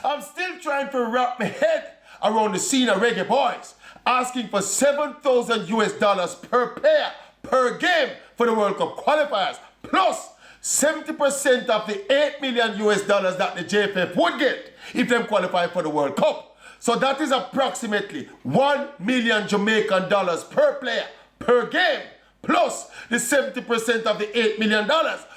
I'm still trying to wrap my head around the scene of Reggae Boyz, asking for $7,000 per player per game for the World Cup qualifiers, plus 70% of the $8 million that the JFF would get if they qualify for the World Cup. So that is approximately $1 million Jamaican dollars per player per game, plus the 70% of the $8 million,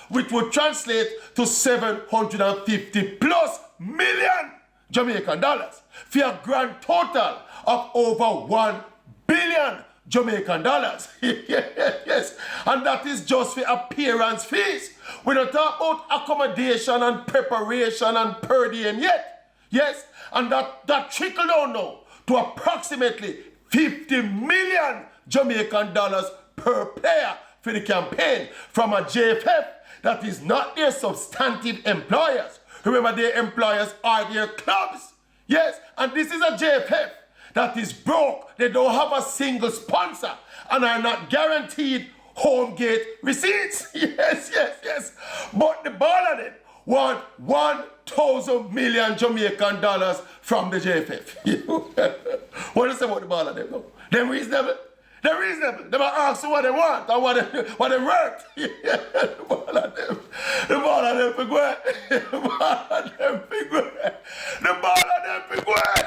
which would translate to 750 plus million Jamaican dollars, for a grand total of over 1 billion Jamaican dollars. Yes, and that is just for appearance fees. We don't talk about accommodation and preparation and per diem yet. Yes, and that trickle down now to approximately 50 million Jamaican dollars per player for the campaign from a JFF that is not their substantive employers. Remember, their employers are their clubs. Yes, and this is a JFF that is broke. They don't have a single sponsor and are not guaranteed home gate receipts. Yes. But the ball of them want 1,000 million Jamaican dollars from the JFF. What do you say about the ball of them? No? They're reasonable. They're reasonable. They might ask what they want and what they worth. The ball of them. The ball of them for good. The ball of them for good. The ball of them for good.